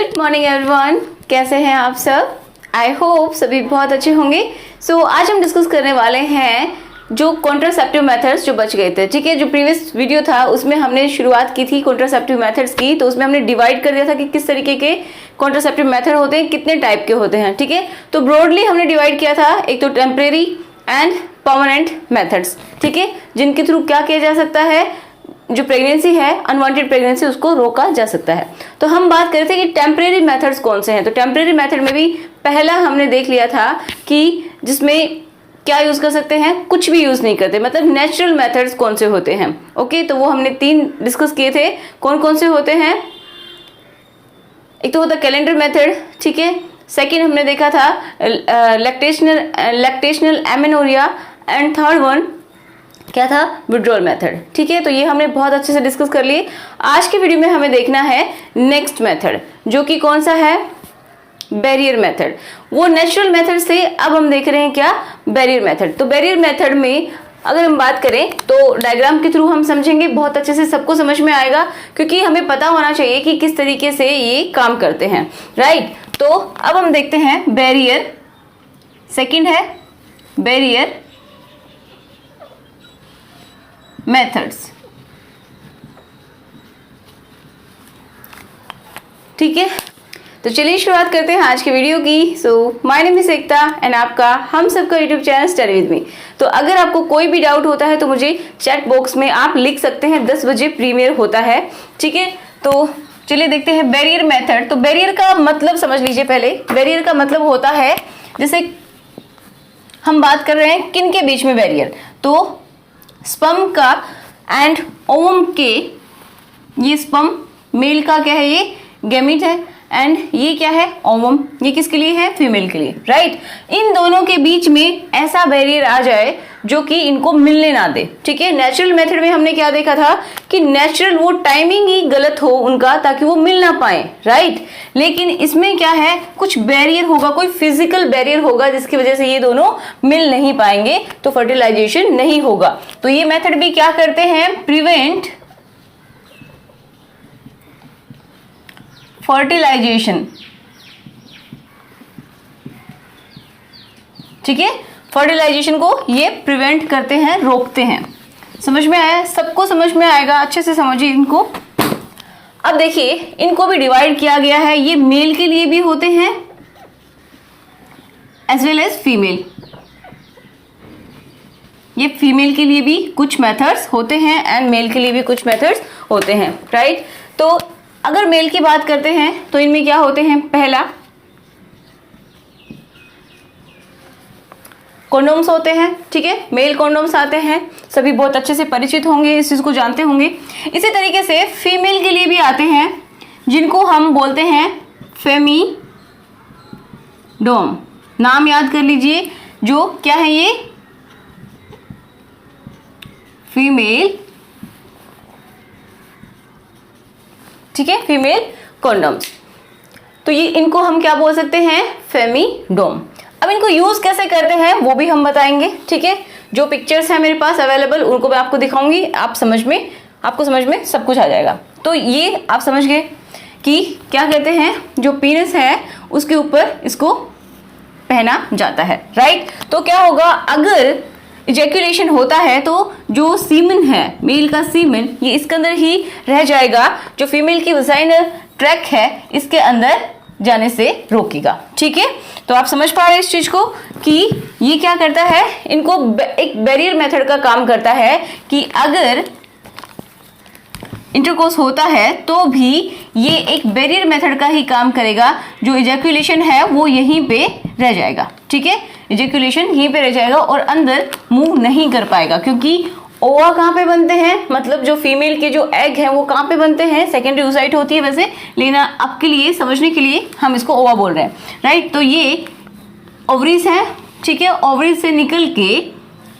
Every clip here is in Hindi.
गुड मॉर्निंग एवरीवन, कैसे हैं आप सब? आई होप सभी बहुत अच्छे होंगे। आज हम डिस्कस करने वाले हैं जो कॉन्ट्रासेप्टिव मेथड्स जो बच गए थे। ठीक है, जो प्रीवियस वीडियो था उसमें हमने शुरुआत की थी कॉन्ट्रासेप्टिव मेथड्स की, तो उसमें हमने डिवाइड कर दिया था कि किस तरीके के कॉन्ट्रासेप्टिव मेथड होते हैं, कितने टाइप के होते हैं। ठीक है, तो ब्रॉडली हमने डिवाइड किया था, एक तो टेम्परेरी एंड परमानेंट मेथड्स। ठीक है, जिनके थ्रू क्या किया जा सकता है, जो प्रेगनेंसी है, अनवांटेड प्रेगनेंसी, उसको रोका जा सकता है। तो हम बात कर रहे थे कि टेम्परेरी मेथड्स कौन से हैं। तो टेम्परेरी मेथड में भी पहला हमने देख लिया था कि जिसमें क्या यूज कर सकते हैं, कुछ भी यूज नहीं करते, मतलब नेचुरल मेथड्स कौन से होते हैं। ओके, तो वो हमने 3 डिस्कस किए थे। कौन कौन से होते हैं? एक तो होता कैलेंडर मेथड। ठीक है, सेकेंड हमने देखा था lactational amenorrhea, and third one क्या था? Withdrawal method. ठीक है, तो ये हमने बहुत अच्छे से डिस्कस कर लिए। आज के वीडियो में हमें देखना है नेक्स्ट मेथड, जो कि कौन सा है? Barrier method. वो नेचुरल मेथड से अब हम देख रहे हैं क्या? Barrier method. तो बैरियर मेथड में अगर हम बात करें तो डायग्राम के थ्रू हम समझेंगे, बहुत अच्छे से सबको समझ में आएगा, क्योंकि हमें पता होना चाहिए कि किस तरीके से ये काम करते हैं। राइट, तो अब हम देखते हैं बैरियर। सेकेंड है बैरियर मेथड्स। ठीक है, तो चलिए शुरुआत करते हैं आज की वीडियो की। My name is Ekta and आपका हम सबका YouTube channel study with me. तो अगर आपको कोई भी डाउट होता है तो मुझे चैट बॉक्स में आप लिख सकते हैं। 10 बजे प्रीमियर होता है। ठीक है, तो चलिए देखते हैं बैरियर मेथड। तो बैरियर का मतलब समझ लीजिए पहले। बैरियर का मतलब होता है, जैसे हम बात कर रहे हैं किन के बीच में बैरियर, तो स्पर्म का एंड ओवम के, ये स्पर्म मेल का क्या है? ये गैमीट है, एंड ये क्या है? ओवम। ये किसके लिए है? फीमेल के लिए। राइट, इन दोनों के बीच में ऐसा बैरियर आ जाए जो कि इनको मिलने ना दे। ठीक है, नेचुरल मेथड में हमने क्या देखा था कि नेचुरल वो टाइमिंग ही गलत हो उनका, ताकि वो मिल ना पाए। राइट, लेकिन इसमें क्या है? कुछ बैरियर होगा, कोई फिजिकल बैरियर होगा जिसकी वजह से ये दोनों मिल नहीं पाएंगे, तो फर्टिलाइजेशन नहीं होगा। तो ये मेथड भी क्या करते हैं? Prevent fertilization. ठीक है, फर्टिलाइजेशन को ये प्रिवेंट करते हैं, रोकते हैं। समझ में आया? सबको समझ में आएगा, अच्छे से समझिए इनको। अब देखिए, इनको भी डिवाइड किया गया है। ये मेल के लिए भी होते हैं एज वेल एज फीमेल। ये फीमेल के लिए भी कुछ मेथड्स होते हैं एंड मेल के लिए भी कुछ मेथड्स होते हैं। राइट, तो अगर मेल की बात करते हैं तो इनमें क्या होते हैं? पहला कॉन्डोम्स होते हैं। ठीक है, मेल कॉन्डोम्स आते हैं, सभी बहुत अच्छे से परिचित होंगे, इस चीज को जानते होंगे। इसी तरीके से फीमेल के लिए भी आते हैं, जिनको हम बोलते हैं फेमीडोम। नाम याद कर लीजिए, जो क्या है? ये फीमेल, ठीक है, फीमेल कॉन्डोम्स। तो ये इनको हम क्या बोल सकते हैं? फेमीडोम। अब इनको यूज कैसे करते हैं वो भी हम बताएंगे। ठीक है, जो पिक्चर्स हैं मेरे पास अवेलेबल उनको मैं आपको दिखाऊंगी, आपको समझ में सब कुछ आ जाएगा। तो ये आप समझ गए कि क्या कहते हैं, जो पीनस है उसके ऊपर इसको पहना जाता है। राइट, तो क्या होगा? अगर इजैक्यूलेशन होता है तो जो सीमन है, मेल का सीमन, ये इसके अंदर ही रह जाएगा, जो फीमेल की वजाइनल ट्रैक है इसके अंदर जाने से रोकेगा। ठीक है, तो आप समझ पा रहे हैं इस चीज को कि ये क्या करता है? इनको एक बैरियर मेथड का काम करता है कि अगर इंटरकोर्स होता है तो भी ये एक बैरियर मेथड का ही काम करेगा। जो इजैक्यूलेशन है वो यहीं पे रह जाएगा। ठीक है, इजैक्यूलेशन यहीं पे रह जाएगा और अंदर मूव नहीं कर पाएगा, क्योंकि ओवा कहाँ पे बनते हैं, मतलब जो फीमेल के जो एग हैं वो कहाँ पे बनते हैं? सेकेंडरी oocyte होती है वैसे, लेकिन आपके लिए समझने के लिए हम इसको ओवा बोल रहे हैं। राइट, तो ये ओवरीज है। ठीक है, ओवरीज से निकल के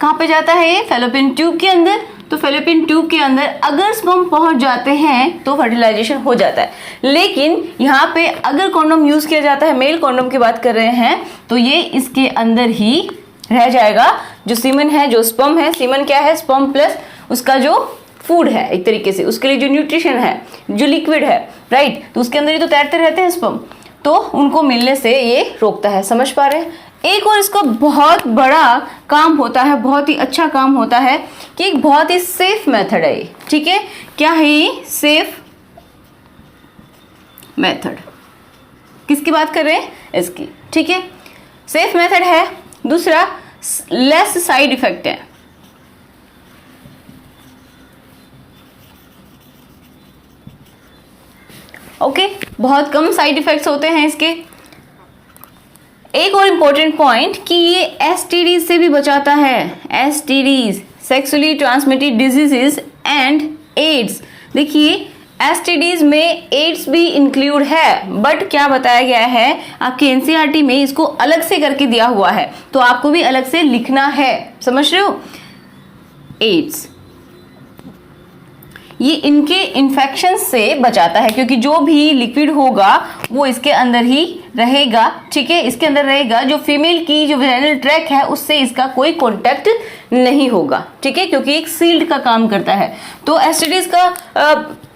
कहाँ पे जाता है? ये फैलोपियन ट्यूब के अंदर। तो फैलोपियन ट्यूब के अंदर अगर स्पर्म पहुंच जाते हैं तो फर्टिलाइजेशन हो जाता है। लेकिन यहाँ पे अगर कॉन्डोम यूज किया जाता है, मेल कॉन्डोम की बात कर रहे हैं, तो ये इसके अंदर ही रह जाएगा। जो सीमन है, जो स्पर्म है, सीमन क्या है? स्पर्म प्लस उसका जो फूड है एक तरीके से, उसके लिए जो न्यूट्रिशन है, जो लिक्विड है, राइट, तो उसके अंदर ही तो तैरते रहते हैं स्पर्म, तो उनको मिलने से ये रोकता है। समझ पा रहे हैं? एक और इसका बहुत बड़ा काम होता है, बहुत ही अच्छा काम होता है कि एक बहुत ही सेफ मेथड है ये। ठीक है, क्या है ये? Safe method. किसकी बात कर रहे हैं? इसकी। ठीक है, सेफ मेथड है। दूसरा, लेस साइड इफेक्ट है। ओके, बहुत कम साइड इफेक्ट्स होते हैं इसके। एक और इम्पोर्टेंट पॉइंट कि ये एसटीडीज से भी बचाता है। STDs, sexually transmitted diseases and AIDS. देखिए, एसटीडीज में एड्स भी इंक्लूड है, बट क्या बताया गया है आपके एनसीईआरटी में, इसको अलग से करके दिया हुआ है, तो आपको भी अलग से लिखना है। समझ रहे हो? एड्स ये इनके इन्फेक्शन से बचाता है, क्योंकि जो भी लिक्विड होगा वो इसके अंदर ही रहेगा। ठीक है, इसके अंदर रहेगा। जो फीमेल की जो वेजाइनल ट्रैक है उससे इसका कोई कांटेक्ट नहीं होगा। ठीक है, क्योंकि एक सील्ड का काम करता है। तो एसटीडीज का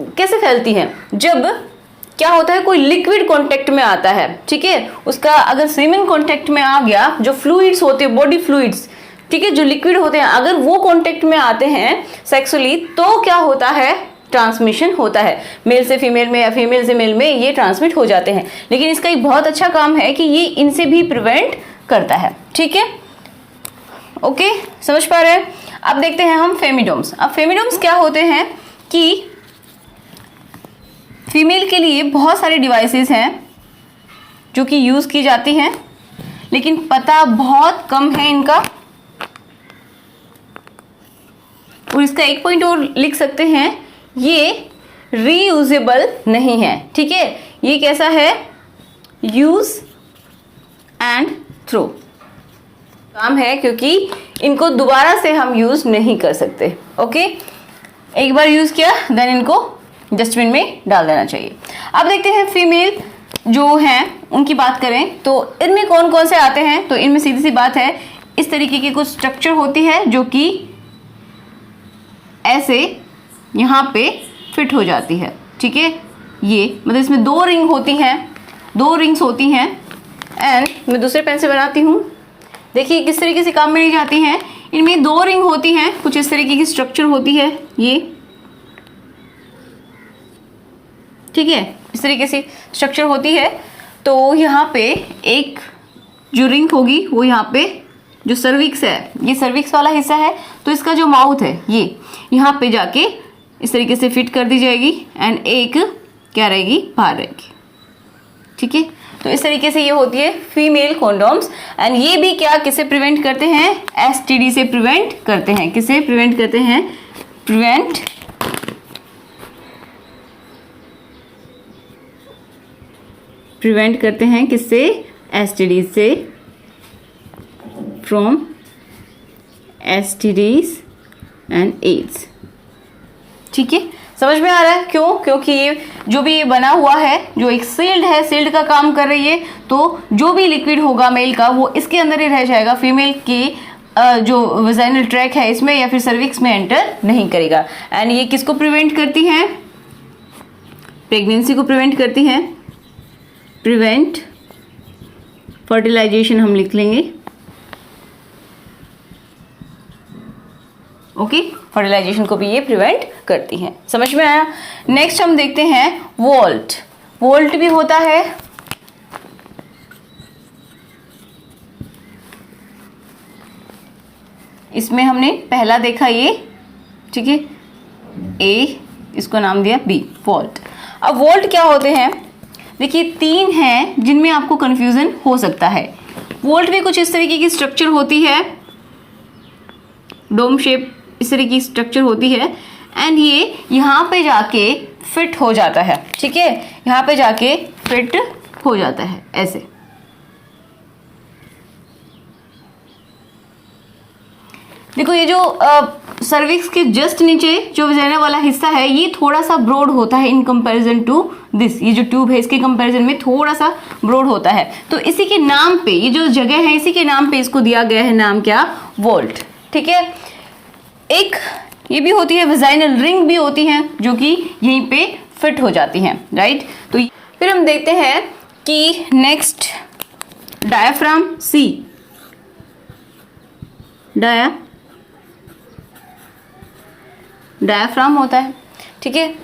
कैसे फैलती है? जब क्या होता है, कोई लिक्विड कांटेक्ट में आता है। ठीक है, उसका अगर सीमेन कांटेक्ट में आ गया, जो फ्लूइड्स होते हैं, बॉडी फ्लूइड्स, ठीक है, जो लिक्विड होते हैं, अगर वो कांटेक्ट में आते हैं सेक्सुअली, तो क्या होता है? ट्रांसमिशन होता है। मेल से फीमेल में या फीमेल से मेल में ये ट्रांसमिट हो जाते हैं। लेकिन इसका एक बहुत अच्छा काम है कि ये इनसे भी प्रिवेंट करता है। ठीक है, ओके, समझ पा रहे हैं? अब देखते हैं हम फेमिडोम्स। अब फेमिडोम्स क्या होते हैं कि फीमेल के लिए बहुत सारे डिवाइसेस हैं जो कि यूज की जाती हैं, लेकिन पता बहुत कम है इनका। और इसका एक पॉइंट और लिख सकते हैं, ये रीयूजेबल नहीं है। ठीक है, ये कैसा है? यूज एंड थ्रो काम है, क्योंकि इनको दोबारा से हम यूज नहीं कर सकते। ओके, एक बार यूज किया देन इनको डस्टबिन में डाल देना चाहिए। अब देखते हैं फीमेल जो हैं उनकी बात करें तो इनमें कौन कौन से आते हैं। तो इनमें सीधी सी बात है, इस तरीके की कुछ स्ट्रक्चर होती है जो कि ऐसे यहाँ पे फिट हो जाती है। ठीक है, ये मतलब इसमें दो रिंग होती हैं, दो रिंग्स होती हैं। एंड मैं दूसरे पेन से बनाती हूँ। देखिए किस तरीके से काम में ली जाती हैं। इनमें दो रिंग होती हैं, कुछ इस तरीके की स्ट्रक्चर होती है ये। ठीक है, इस तरीके से स्ट्रक्चर होती है। तो यहाँ पे एक जो रिंग होगी वो यहाँ पे जो सर्विक्स है, ये सर्विक्स वाला हिस्सा है, तो इसका जो माउथ है ये यहाँ पे जाके इस तरीके से फिट कर दी जाएगी। एंड एक क्या रहेगी? बाहर रहेगी। ठीक है, तो इस तरीके से ये होती है फीमेल कॉन्डोम्स। एंड ये भी क्या किसे प्रिवेंट करते हैं? एसटीडी से प्रिवेंट करते हैं। किसे प्रिवेंट करते हैं? प्रिवेंट करते हैं किससे? एसटीडी से, फ्रॉम एसटीडीज एंड एड्स। ठीक है, समझ में आ रहा है? क्यों? क्योंकि ये जो भी ये बना हुआ है, जो एक सील्ड है, सील्ड का काम कर रही है, तो जो भी लिक्विड होगा मेल का वो इसके अंदर ही रह जाएगा। फीमेल की जो वेजाइनल ट्रैक है इसमें या फिर सर्विक्स में एंटर नहीं करेगा। एंड ये किसको प्रिवेंट करती हैं? प्रेगनेंसी को प्रिवेंट करती हैं। प्रिवेंट फर्टिलाइजेशन हम लिख लेंगे। ओके, फर्टिलाइजेशन को भी ये प्रिवेंट करती हैं। समझ में आया? नेक्स्ट हम देखते हैं वोल्ट। वोल्ट भी होता है। इसमें हमने पहला देखा ये, ठीक है, ए, इसको नाम दिया बी, वोल्ट। अब वोल्ट क्या होते हैं? देखिए तीन हैं जिनमें आपको कंफ्यूजन हो सकता है। वोल्ट भी कुछ इस तरीके की स्ट्रक्चर होती है, डोम शेप इस तरह की स्ट्रक्चर होती है। एंड ये यहाँ पे जाके फिट हो जाता है। ठीक है, यहाँ पे जाके फिट हो जाता है ऐसे। देखो ये जो सर्विक्स के जस्ट नीचे जो वजाइना वाला हिस्सा है ये थोड़ा सा ब्रॉड होता है इन कंपैरिजन टू दिस। ये जो ट्यूब है इसके कंपैरिजन में थोड़ा सा ब्रॉड होता है। तो इसी के नाम पे ये जो जगह है इसी के नाम पे इसको दिया गया है नाम क्या? वोल्ट। ठीक है, एक ये भी होती है वजाइनल रिंग भी होती है जो कि यहीं पे फिट हो जाती हैं, राइट। तो फिर हम देखते हैं कि नेक्स्ट डायाफ्राम सी, डायाफ्राम होता है, ठीक है।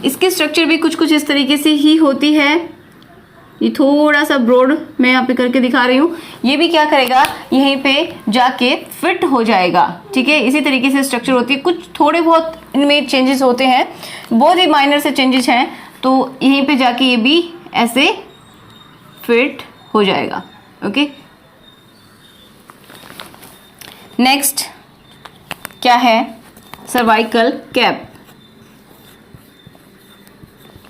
इसकी स्ट्रक्चर भी कुछ कुछ इस तरीके से ही होती है। ये थोड़ा सा ब्रॉड मैं यहाँ पे करके दिखा रही हूँ। ये भी क्या करेगा, यहीं पे जाके फिट हो जाएगा, ठीक है। इसी तरीके से स्ट्रक्चर होती है। कुछ थोड़े बहुत इनमें चेंजेस होते हैं, बहुत ही माइनर से चेंजेस हैं, तो यहीं पे जाके ये भी ऐसे फिट हो जाएगा, ओके। नेक्स्ट क्या है, सर्वाइकल कैप,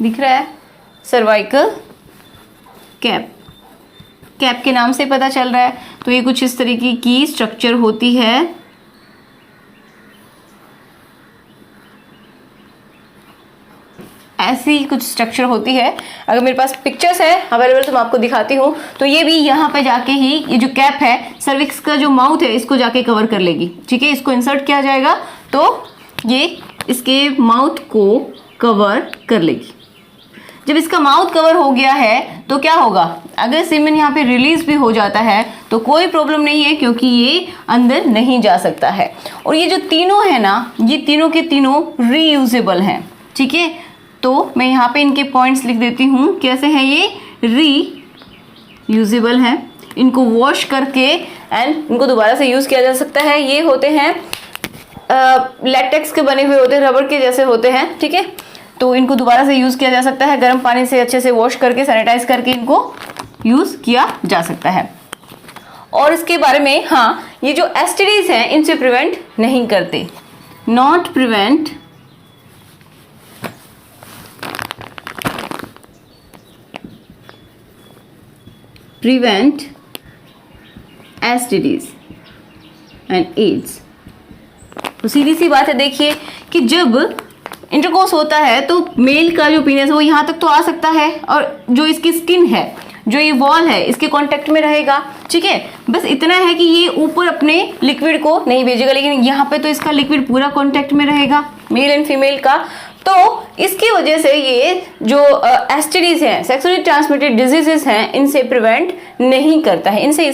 दिख रहा है, सर्वाइकल कैप, कैप के नाम से पता चल रहा है। तो ये कुछ इस तरीके की स्ट्रक्चर होती है। ऐसी कुछ स्ट्रक्चर होती है। अगर मेरे पास पिक्चर्स है अवेलेबल तो मैं आपको दिखाती हूँ। तो ये भी यहाँ पे जाके ही ये जो कैप है, सर्विक्स का जो माउथ है इसको जाके कवर कर लेगी, ठीक है। इसको इंसर्ट किया जाएगा तो ये इसके माउथ को कवर कर लेगी। जब इसका माउथ कवर हो गया है तो क्या होगा, अगर सीमेन यहाँ पे रिलीज भी हो जाता है तो कोई प्रॉब्लम नहीं है, क्योंकि ये अंदर नहीं जा सकता है। और ये जो तीनों है ना, ये तीनों के तीनों रीयूजेबल हैं, ठीक है। तो मैं यहाँ पे इनके पॉइंट्स लिख देती हूँ, कैसे हैं ये, रीयूजेबल हैं। इनको वॉश करके एंड इनको दोबारा से यूज़ किया जा सकता है। ये होते हैं लैटेक्स के बने हुए होते हैं, रबर के जैसे होते हैं, ठीक है। तो इनको दोबारा से यूज़ किया जा सकता है, गर्म पानी से अच्छे से वॉश करके सैनिटाइज करके इनको यूज़ किया जा सकता है। और इसके बारे में, हाँ, ये जो एसटीडीज हैं इनसे प्रिवेंट नहीं करते, not prevent STDs and AIDS. तो सीधी सी बात है, देखिए कि जब इंटरकोर्स होता है तो मेल का जो पीनस है वो यहाँ तक तो आ सकता है, और जो इसकी स्किन है, जो ये वॉल है, इसके कांटेक्ट में रहेगा, ठीक है। बस इतना है कि ये ऊपर अपने लिक्विड को नहीं भेजेगा, लेकिन यहाँ पे तो इसका लिक्विड पूरा कांटेक्ट में रहेगा, मेल एंड फीमेल का। तो इसकी वजह से ये जो एसटीडीज हैं, सेक्सुअली ट्रांसमिटेड डिजीजेस हैं, इनसे प्रिवेंट नहीं करता है, इनसे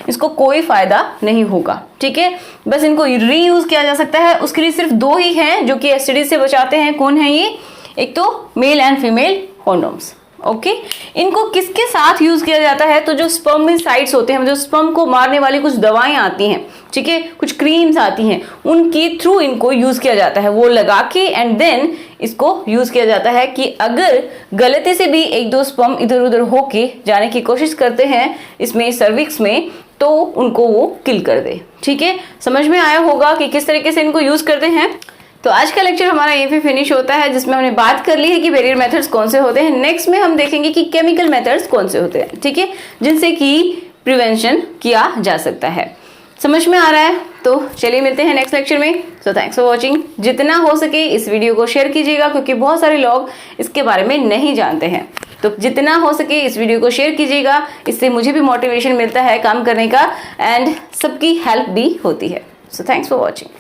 इसको कोई फायदा नहीं होगा, ठीक है। बस इनको रीयूज किया जा सकता है। उसके लिए सिर्फ दो ही हैं जो कि एसटीडीज से बचाते हैं। कौन है ये, एक तो male and female condoms, okay. इनको किसके साथ यूज किया जाता है, तो जो स्पर्मिसाइड्स होते हैं, जो स्पर्म को मारने वाली कुछ दवाएं आती हैं, ठीक है, कुछ क्रीम्स आती हैं, उनके थ्रू इनको यूज किया जाता है। वो लगा के एंड देन इसको यूज किया जाता है कि अगर गलती से भी एक दो स्पर्म इधर उधर होके जाने की कोशिश करते हैं इसमें सर्विक्स में, तो उनको वो किल कर दे, ठीक है। समझ में आया होगा कि किस तरीके से इनको यूज करते हैं। तो आज का लेक्चर हमारा यहीं पे फिनिश होता है, जिसमें हमने बात कर ली है कि बैरियर मेथड्स कौन से होते हैं। नेक्स्ट में हम देखेंगे कि केमिकल मेथड्स कौन से होते हैं, ठीक है, जिनसे कि प्रिवेंशन किया जा सकता है। समझ में आ रहा है? तो चलिए मिलते हैं नेक्स्ट लेक्चर में। So thanks for watching. जितना हो सके इस वीडियो को शेयर कीजिएगा, क्योंकि बहुत सारे लोग इसके बारे में नहीं जानते हैं। तो जितना हो सके इस वीडियो को शेयर कीजिएगा, इससे मुझे भी मोटिवेशन मिलता है काम करने का, एंड सबकी हेल्प भी होती है। So thanks for watching.